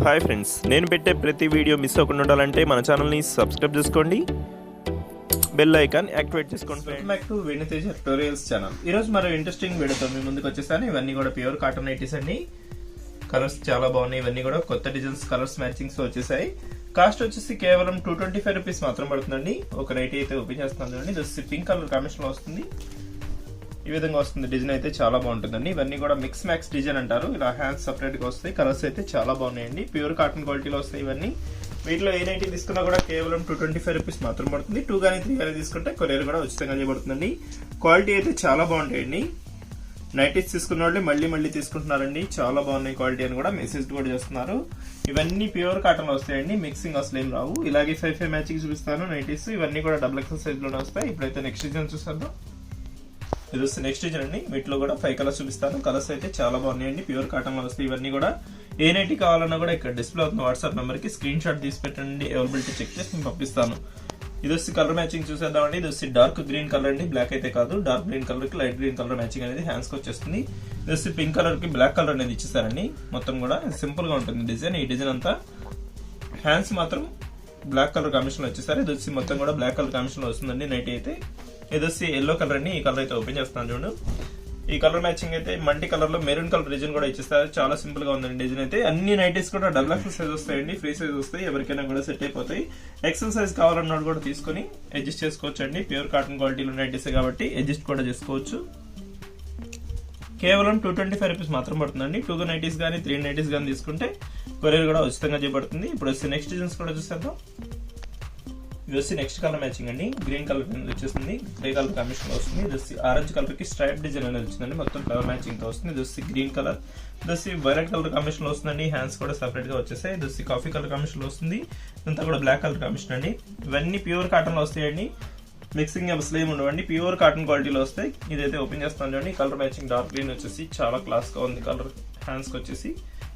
Hi friends, నేను పెట్టే ప్రతి వీడియో మిస్ అవ్వకుండా ఉండాలంటే మన ఛానల్ని సబ్స్క్రైబ్ చేసుకోండి, బెల్ ఐకాన్ యాక్టివేట్ చేసుకోండి. Welcome back to Teja tutorials channel. ఈ రోజు మరో ఇంట్రెస్టింగ్ వీడియోతో మీ ముందుకు వచ్చేసాను. ఇవన్నీ కూడా ప్యూర్ కాటన్ నైటీస్ అండి. కలర్స్ చాలా బాగున్నాయి. ఇవన్నీ కూడా కొత్త డిజైన్స్, కలర్స్ మ్యాచింగ్స్ వచ్చేసాయి. కాస్ట్ వచ్చేసి కేవలం 225 రూపీస్ మాత్రం పడుతుందండి. ఒక నైటీ అయితే ఓపెన్ చేస్తున్నాను చూడండి. ఇది పింక్ కలర్ కాంబినేషన్ లో వస్తుంది. ఈ విధంగా వస్తుంది. డిజైన్ అయితే చాలా బాగుంటుందండి. ఇవన్నీ కూడా మిక్స్ మ్యాక్స్ డిజైన్ అంటారు. ఇలా హ్యాండ్స్ సపరేట్ గా వస్తాయి. కలర్స్ అయితే చాలా బాగున్నాయండి. ప్యూర్ కాటన్ క్వాలిటీలో వస్తాయి ఇవన్నీ. వీటిలో ఏ నైటీ తీసుకున్నా కూడా కేవలం 225 రూపీస్ మాత్రం పడుతుంది. 2 కానీ 3 కానీ తీసుకుంటే కొరియర్ కూడా ఉచితంగా చేయబడుతుందండి. క్వాలిటీ అయితే చాలా బాగుంటాయండి. నైటీస్ తీసుకున్న వాళ్ళు మళ్ళీ తీసుకుంటున్నారండి. చాలా బాగున్నాయి క్వాలిటీ అని కూడా మెసేజ్ కూడా చేస్తున్నారు. ఇవన్నీ ప్యూర్ కాటన్ లో వస్తాయండి. మిక్సింగ్ అసలు ఏం రావు. ఇలాగే 5 మ్యాచింగ్ చూపిస్తాను నైటీస్. ఇవన్నీ కూడా డబుల్ ఎక్సెల్ సైజ్ లోనే వస్తాయి. ఇప్పుడైతే నెక్స్ట్ డిజైన్ చూస్తాను. ఇది వస్తే నెక్స్ట్ డిజైన్ అండి. వీటిలో కూడా 5 కలర్స్ చూపిస్తాను. కలర్స్ అయితే చాలా బాగున్నాయండి. ప్యూర్ కాటన్ లో వస్తాయి. ఇవన్నీ కూడా ఏ నైటీ కావాలన్నా కూడా ఇక్కడ డిస్ప్లే అవుతున్న వాట్సాప్ నెంబర్ కి స్క్రీన్ షాట్ తీసి పెట్టండి. అవైలబిలిటీ చెక్ చేసి నేను పంపిస్తాను. ఇది వచ్చి కలర్ మ్యాచింగ్ చూసేద్దామండి. ఇది వచ్చి డార్క్ గ్రీన్ కలర్ అండి. బ్లాక్ అయితే కాదు. డార్క్ గ్రీన్ కలర్ కి లైట్ గ్రీన్ కలర్ మ్యాచింగ్ అనేది హ్యాండ్స్ కి వచ్చేస్తుంది. ఇది వచ్చి పింక్ కలర్ కి బ్లాక్ కలర్ అనేది ఇచ్చేసారండి. మొత్తం కూడా సింపుల్ గా ఉంటుంది డిజైన్. ఈ డిజైన్ అంతా హ్యాండ్స్ మాత్రం బ్లాక్ కలర్ కాంబినేషన్ లో వచ్చేసారు. ఇది వచ్చి మొత్తం కూడా బ్లాక్ కలర్ కాంబినేషన్ లో వస్తుందండి నైటీ అయితే. ఇది వచ్చి ఎల్లో కలర్ అండి. ఈ కలర్ అయితే ఓపెన్ చేస్తాను చూడండి. ఈ కలర్ మ్యాచింగ్ అయితే మల్టీ కలర్ లో మెరూన్ కలర్ డిజైన్ కూడా ఇచ్చేస్తారు. చాలా సింపుల్ గా ఉందండి డిజైన్ అయితే. అన్ని నైటీస్ కూడా డబుల్ ఎక్సెల్ సైజ్ వస్తాయండి. ఫ్రీ సైజ్ వస్తాయి. ఎవరికైనా కూడా సెట్ అయిపోతాయి. ఎక్సెల్ సైజ్ కావాలన్నాడు కూడా తీసుకుని అడ్జస్ట్ చేసుకోవచ్చు అండి. ప్యూర్ కాటన్ క్వాలిటీలో నైటీస్ కాబట్టి అడ్జస్ట్ కూడా చేసుకోవచ్చు. కేవలం 225 రూపీస్ మాత్రం పడుతుందండి. 2 నైటీస్ కానీ 3 నైటీస్ కానీ తీసుకుంటే కొరియర్ కూడా ఉచితంగా చేయబడుతుంది. ఇప్పుడు వచ్చి నెక్స్ట్ డిజైన్స్ కూడా చూసేద్దాం. ఇది వచ్చి నెక్స్ట్ కలర్ మ్యాచింగ్ అండి. గ్రీన్ కలర్ వచ్చేస్తుంది. గ్రే కలర్ కాంబినేషన్ లో వస్తుంది. ఇది వచ్చి ఆరెంజ్ కలర్ కి స్ట్రైప్ డిజైన్ అనేది వచ్చిందండి. మొత్తం కలర్ మ్యాచింగ్ తో వస్తుంది. ఇది వచ్చి గ్రీన్ కలర్. ఇది వచ్చి వైలెట్ కలర్ కాంబినేషన్ లో వస్తుందండి. హ్యాండ్స్ కూడా సెపరేట్ గా వచ్చేసాయి. ఇది వచ్చి కాఫీ కలర్ కాంబినేషన్ లో వస్తుంది. ఇదంతా కూడా బ్లాక్ కలర్ కాంబినేషన్ అండి. ఇవన్నీ ప్యూర్ కాటన్ లో వస్తాయండి. మిక్సింగ్ అసలు ఏమి ఉండవండి. ప్యూర్ కాటన్ క్వాలిటీలో వస్తాయి. ఇదైతే ఓపెన్ చేస్తాను చూడండి. కలర్ మ్యాచింగ్ డార్క్ గ్రీన్ వచ్చేసి చాలా క్లాస్ గా ఉంది. కలర్ హ్యాండ్స్ కి వచ్చేసి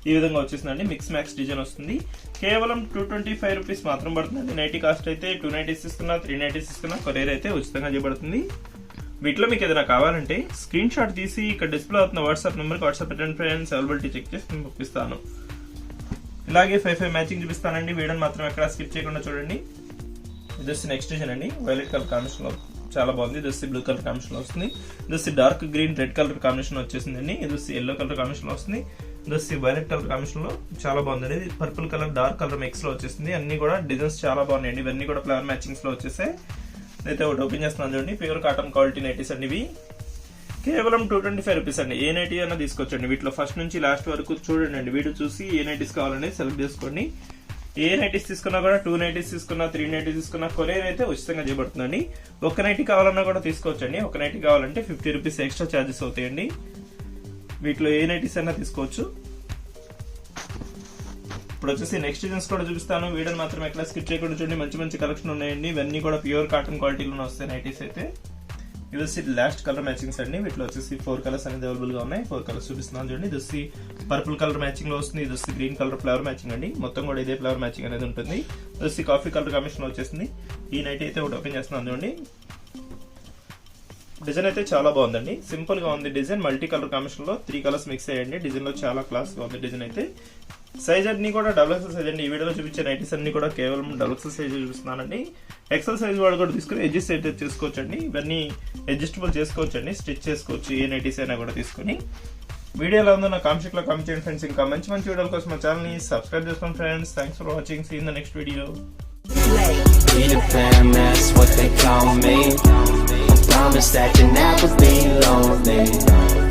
ఈ విధంగా వచ్చేసిందండి. మిక్స్ మ్యాక్స్ డిజైన్ వస్తుంది. కేవలం 225 రూపీస్ మాత్రం పడుతుంది. నైటీ కాస్ట్ అయితే 2 నైటీస్ తీసుకున్నా 3 నైటీస్ తీసుకున్నా కొరియర్ అయితే ఉచితంగా చేయబడుతుంది. వీటిలో మీకు ఏదైనా కావాలంటే స్క్రీన్ షాట్ తీసి ఇక్కడ డిస్ప్లే అవుతున్న వాట్సాప్ నెంబర్కి వాట్సాప్ పెట్టండి ఫ్రెండ్స్. అవైలబిలిటీ చెక్ చేసి నేను పంపిస్తాను. ఇలాగే 5 మ్యాచింగ్ చూపిస్తానండి. వీడియోని మాత్రం ఎక్కడ స్కిప్ చేయకుండా చూడండి. ఇది వచ్చి నెక్స్ట్ డిజైన్ అండి. వైలెట్ కలర్ కాంబినేషన్ లో చాలా బాగుంది. ఇది వచ్చి బ్లూ కలర్ కాంబినేషన్ లో వస్తుంది. ఇది వచ్చి dark green red colour combination వచ్చేసిందండి. ఇది వచ్చి ఎల్లో కలర్ కాంబినేషన్ లో వస్తుంది. ఇది వచ్చి వైలెట్ కలర్ కాంబినేషన్ లో చాలా బాగుంది. ఇది purple colour dark colour mix లో వచ్చేసింది. అన్ని కూడా డిజైన్స్ చాలా బాగున్నాయండి. ఇవన్నీ కూడా ఫ్లవర్ మ్యాచింగ్స్ లో వచ్చేసాయి. అయితే ఒకటి ఓపెన్ చేస్తున్నాను చూడండి. ప్యూర్ కాటన్ క్వాలిటీ నైటీస్ అండి ఇవి. కేవలం 225 రూపీస్ అండి. ఏ నైటీ అయినా తీసుకోవచ్చండి. వీటిలో ఫస్ట్ నుంచి లాస్ట్ వరకు చూడండి. వీడియో చూసి ఏ నైటీస్ కావాలనేది సెలెక్ట్ చేసుకోండి. ఏ నైటీస్ తీసుకున్నా కూడా 2 నైటీస్ తీసుకున్నా 3 నైటీస్ తీసుకున్నా కొరియర్ అయితే ఉచితంగా చేయబడుతుందండి. ఒక నైటీ కావాలన్నా కూడా తీసుకోవచ్చండి. ఒక నైటీ కావాలంటే 50 రూపీస్ ఎక్స్ట్రా ఛార్జెస్ అవుతాయండి. వీటిలో ఏ నైటీస్ అయినా తీసుకోవచ్చు. ఇప్పుడు వచ్చేసి నెక్స్ట్ డిజైన్స్ కూడా చూపిస్తాను. వీడియోని మాత్రం ఎక్కడ స్కిప్ చేయకుండా చూడండి. మంచి కలెక్షన్ ఉన్నాయండి. ఇవన్నీ కూడా ప్యూర్ కాటన్ క్వాలిటీలోనే వస్తాయి నైటీస్ అయితే. ఇది వచ్చి లాస్ట్ కలర్ మ్యాచింగ్స్ అండి. వీటిలో వచ్చేసి 4 కలర్స్ అనేది అవైలబుల్ గా ఉన్నాయి. 4 కలర్స్ చూపిస్తున్నాను చూడండి. ఇది వచ్చి పర్పుల్ కలర్ మ్యాచింగ్ లో వస్తుంది. ఇది వచ్చి గ్రీన్ కలర్ ఫ్లవర్ మ్యాచింగ్ అండి. మొత్తం కూడా ఇదే ఫ్లవర్ మ్యాచింగ్ అనేది ఉంటుంది. ఇది వచ్చి కాఫీ కలర్ కాంబినేషన్ లో వచ్చేసింది. ఈ నైట్ అయితే ఒకటి ఓపెన్ చేస్తున్నాను చూడండి. డిజైన్ అయితే చాలా బాగుందండి. సింపుల్ గా ఉంది డిజైన్. మల్టీ కలర్ కాంబినేషన్ లో 3 కలర్స్ మిక్స్ అయ్యండి. డిజైన్ లో చాలా క్లాస్ గా ఉంది డిజైన్ అయితే. సైజ్ అన్ని కూడా డబుల్ ఎక్సెల్ సైజ్ అండి. ఈ వీడియోలో చూపించే నైటీస్ అన్ని కూడా కేవలం డబుల్ ఎక్సెల్ సైజ్ చూపిస్తున్నానండి. ఎక్సెల్ సైజ్ వాడు కూడా తీసుకుని అడ్జస్ట్ అయితే చేసుకోవచ్చండి. ఇవన్నీ అడ్జస్టబుల్ చేసుకోవచ్చండి. స్టిచ్ చేసుకోవచ్చు. ఏ నైటీస్ అయినా కూడా తీసుకుని. వీడియో ఎలా ఉందో నా కామెంట్ సెక్షన్ లో కామెంట్ చేయండి ఫ్రెండ్స్. ఇంకా మంచి వీడియోల కోసం మా ఛానల్ ని సబ్స్క్రైబ్ చేసుకోండి friends. Thanks for watching. See in the next video. Promise that you'll never be lonely.